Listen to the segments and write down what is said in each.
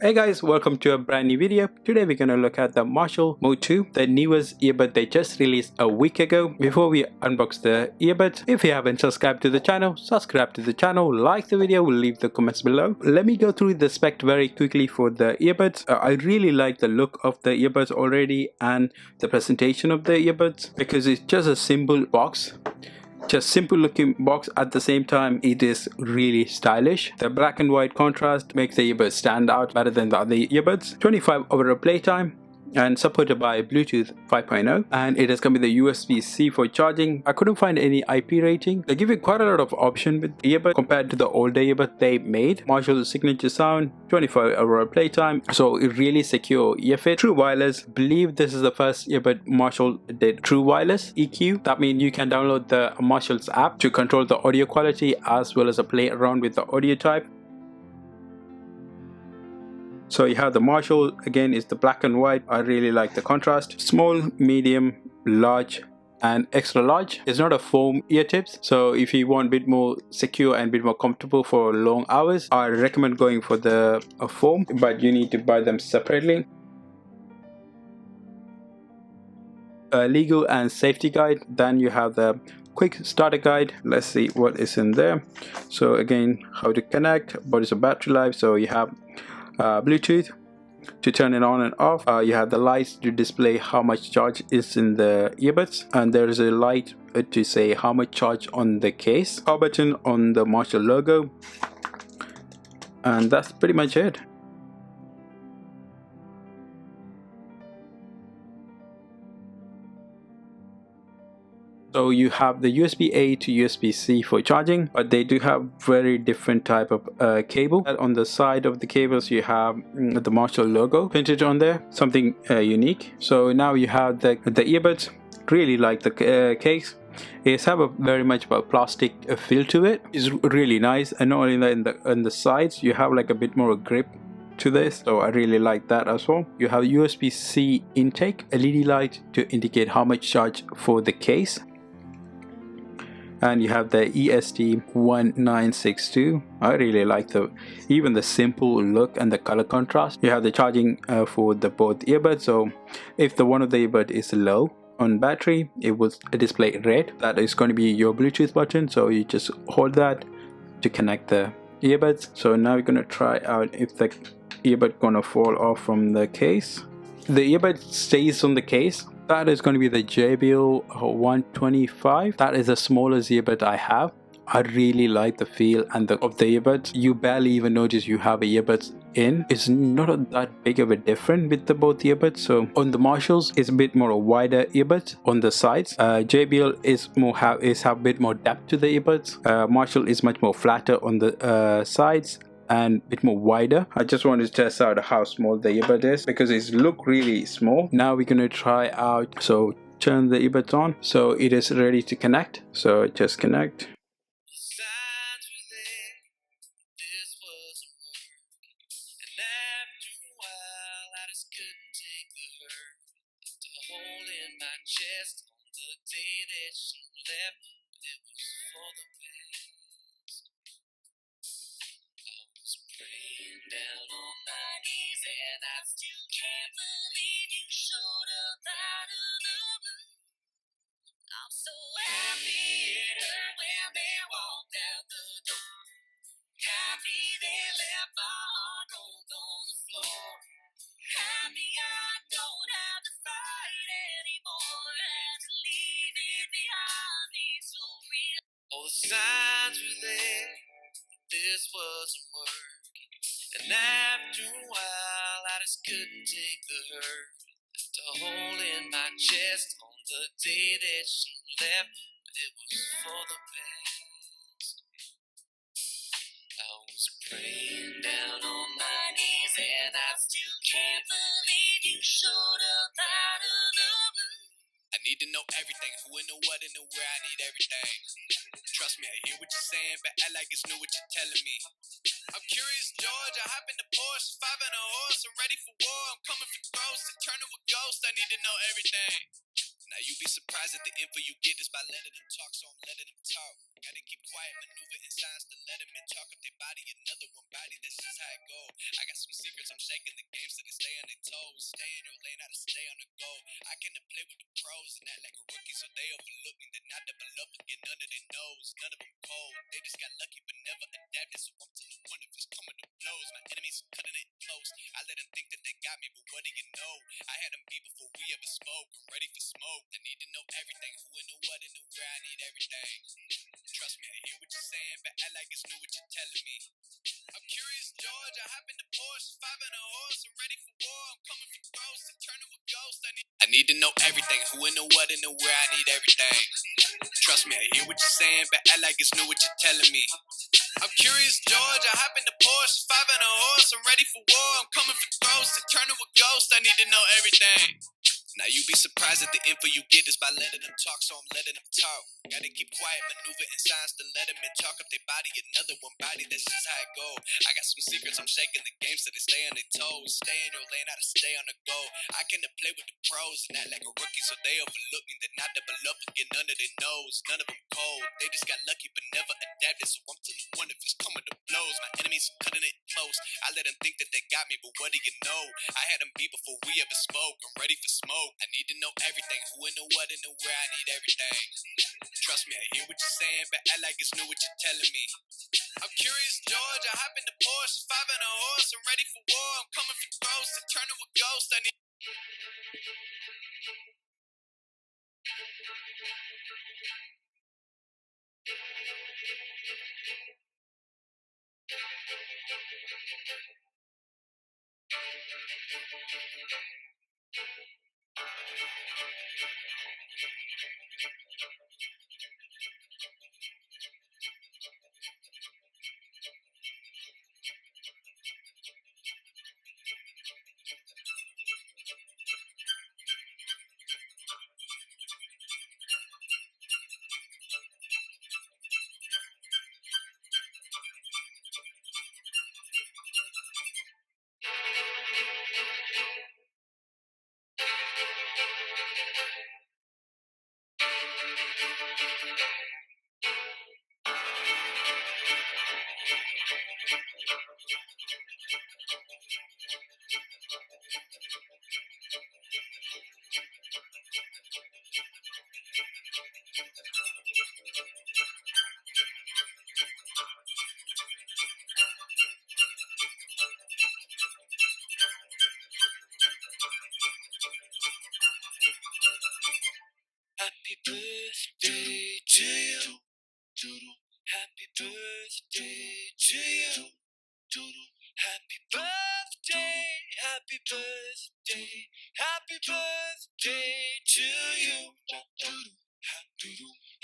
Hey guys, welcome to a brand new video. Today we're gonna look at the Marshall Mode 2, the newest earbud they just released a week ago. Before we unbox the earbuds, if you haven't subscribed to the channel, subscribe to the channel, like the video, leave the comments below. Let me go through the spec very quickly for the earbuds. I really like the look of the earbuds already and the presentation of the earbuds because it's just a simple box. Just simple looking box, at the same time it is really stylish. The black and white contrast makes the earbuds stand out better than the other earbuds. 25-hour playtime and supported by Bluetooth 5.0, and it has come with a USB-C for charging. I couldn't find any IP rating. They give you quite a lot of option with the earbud compared to the older earbud they made. Marshall's signature sound, 24-hour playtime, so it really secure ear fit. True wireless, believe this is the first earbud Marshall did true wireless EQ. That means you can download the Marshall's app to control the audio quality as well as play around with the audio type. So you have the Marshall, again is the black and white. I really like the contrast. Small, medium, large and extra large. It's not a foam ear tips, so if you want a bit more secure and a bit more comfortable for long hours, I recommend going for the foam, but you need to buy them separately. A legal and safety guide. Then you have the quick starter guide. Let's see what is in there. So again, how to connect, what is the battery life. So you have Bluetooth to turn it on and off. You have the lights to display how much charge is in the earbuds, and there is a light to say how much charge on the case. Power button on the Marshall logo, and that's pretty much it. So you have the USB-A to USB-C for charging, but they do have very different type of cable. On the side of the cables you have the Marshall logo printed on there, something unique. So now you have the earbuds. Really like the case. It's have a very much of a plastic feel to it. It's really nice, and not only that, in the sides you have like a bit more grip to this, so I really like that as well. You have USB-C intake, LED light to indicate how much charge for the case. And you have the EST1962. I really like even the simple look and the color contrast. You have the charging for the both earbuds. So if the one of the earbud is low on battery, it will display red. That is going to be your Bluetooth button. So you just hold that to connect the earbuds. So now we're going to try out if the earbud gonna fall off from the case. The earbud stays on the case. That is going to be the JBL 125. That is the smallest earbud I have. I really like the feel and of the earbuds. You barely even notice you have earbuds in. It's not that big of a difference with the both earbuds. So on the Marshalls, it's a bit more a wider earbuds on the sides. JBL is have a bit more depth to the earbuds. Marshall is much more flatter on the sides and a bit more wider. I just wanted to test out how small the earbud is because it's look really small. Now we're gonna try out. So turn the earbuds on. So it is ready to connect. So just connect. Down on my knees, and I still can't believe you showed up out of the blue. I'm so happy it hurt when they walked out the door. Happy they left my heart rolled on the floor. Happy I don't have to fight anymore. Had to leave it behind me so real. All the signs were there, but this wasn't working. And after a while, I just couldn't take the hurt. Left a hole in my chest on the day that she left, but it was for the best. I was praying down on my knees, and I still can't believe you showed up out of the blue. I need to know everything, who and the what and the where, I need everything. Trust me, I hear what you're saying, but act like it's new what you're telling me. I'm curious, George, I hop in the Porsche, 5 and a horse, I'm ready for war, I'm coming for throats, to turn to a ghost, I need to know everything. Now you be surprised at the info you get is by letting them talk, so I'm letting them talk. Gotta keep quiet, maneuver in silence to let them in, talk up their body, another one body, that's just how it go. I got some secrets I'm shaking the game so they stay on their toes. Stay in your lane, how to stay on the go. I can play with the pros and act like a rookie so they overlook me. They're not double up and get none of their nose. None of them cold. They just got lucky but never adapted. So I'm to the one if it's coming to blows. My enemies cutting it close. I let them think that they got me, but what do you know? I had them beat before we ever spoke. I'm ready for smoke. I need to know everything. Who and the what and the where. I need everything. Trust me, I hear what you're saying, but act like it's new what you're telling me. I'm curious, George. I hop in the Porsche, 5 and a horse. I'm ready for war. I'm coming for ghosts and turn to a ghost. I need to know everything. Who and the what and the where. I need everything. Trust me, I hear what you're saying, but act like it's new what you're telling me. I'm curious, George. I hop in the Porsche, 5 and a horse. I'm ready for war. I'm coming for ghosts and turn to a ghost. I need to know everything. Now you be surprised at the info you get is by letting them talk, so I'm letting them talk. Gotta keep quiet, maneuver in silence to let them in, talk up their body, another one body, that's just how it go. I got some secrets, I'm shaking the game so they stay on their toes. Stay in your lane, how to stay on the go. I can play with the pros and act like a rookie so they overlook me. They're not double up and get none of their nose. None of them cold, they just got lucky but never adapted. So I'm to the one if it's coming to blows. My enemies cutting it close. I let them think that they got me, but what do you know? I had them beat before we ever spoke. I'm ready for smoke. I need to know everything. Who and the what and the where. I need everything. Trust me, I hear what you're saying, but act like it's new what you're telling me. I'm curious, George. I hop in the Porsche, 5 and a horse. I'm ready for war. I'm coming for ghosts and turn to a ghost. I need. Happy birthday to you. Happy birthday to you. Happy birthday, happy birthday, happy birthday to you. Happy birthday, happy birthday,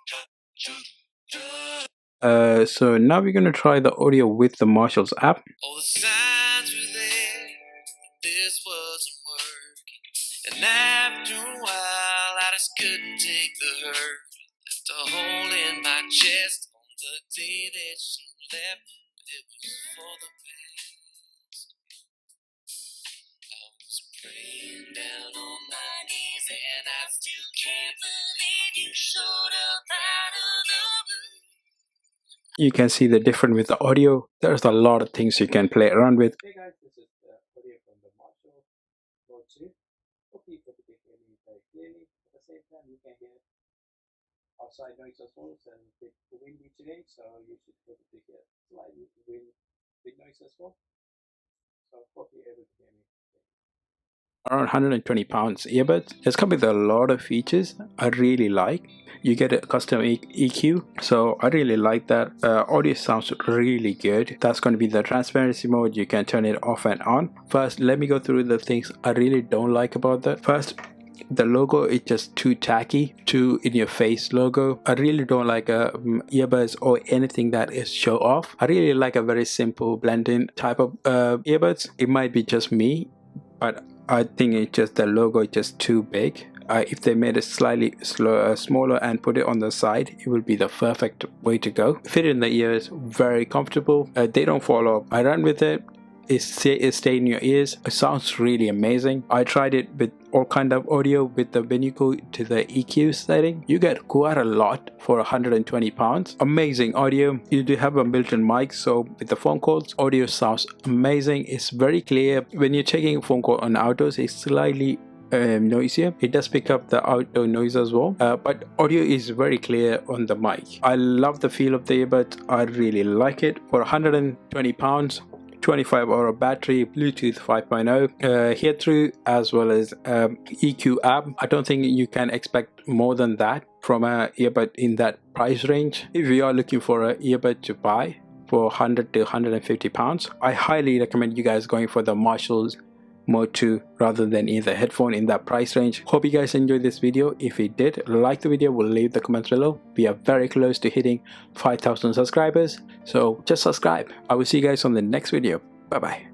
happy birthday. So now we're going to try the audio with the Marshall's app. All the signs were there, but this wasn't working. And after a while, I just couldn't take the hurt. Left a hole in my chest on the day that she left, but it was for the best. I was praying down on my knees, and I still can't believe you showed up out of the blue. You can see the difference with the audio. There's a lot of things you can play around with. Hey guys, this is the audio from the Marshall Pro 2. Hopefully you can hear me very clearly. At the same time, you can hear outside noise as well. And it's windy today, so you should probably hear slightly wind noise as well. So hopefully you're able to hear me. Around 120 pounds earbuds. It's come with a lot of features I really like. You get a custom EQ, so I really like that. Audio sounds really good. That's going to be the transparency mode. You can turn it off and on. First, let me go through the things I really don't like about that. First, the logo is just too tacky, too in your face logo. I really don't like earbuds or anything that is show off. I really like a very simple blend-in type of earbuds. It might be just me, but I think it's just the logo is just too big. If they made it slightly smaller and put it on the side, it would be the perfect way to go. Fit in the ears, very comfortable. They don't fall off. I run with it. stay in your ears. It sounds really amazing. I tried it with all kind of audio. With the when you go to the EQ setting, you get quite a lot for 120 pounds. Amazing audio. You do have a built-in mic, so with the phone calls, audio sounds amazing. It's very clear. When you're taking a phone call on autos, it's slightly noisier. It does pick up the outdoor noise as well, but audio is very clear on the mic. I love the feel of the earbuds. I really like it. For 120 pounds, 25-hour battery, Bluetooth 5.0, hear through, as well as EQ app. I don't think you can expect more than that from an earbud in that price range. If you are looking for an earbud to buy for 100 to 150 pounds, I highly recommend you guys going for the Marshall's Mode 2 rather than either headphone in that price range. Hope you guys enjoyed this video. If you did, like the video, we'll leave the comments below. We are very close to hitting 5,000 subscribers, so just subscribe. I will see you guys on the next video. Bye bye.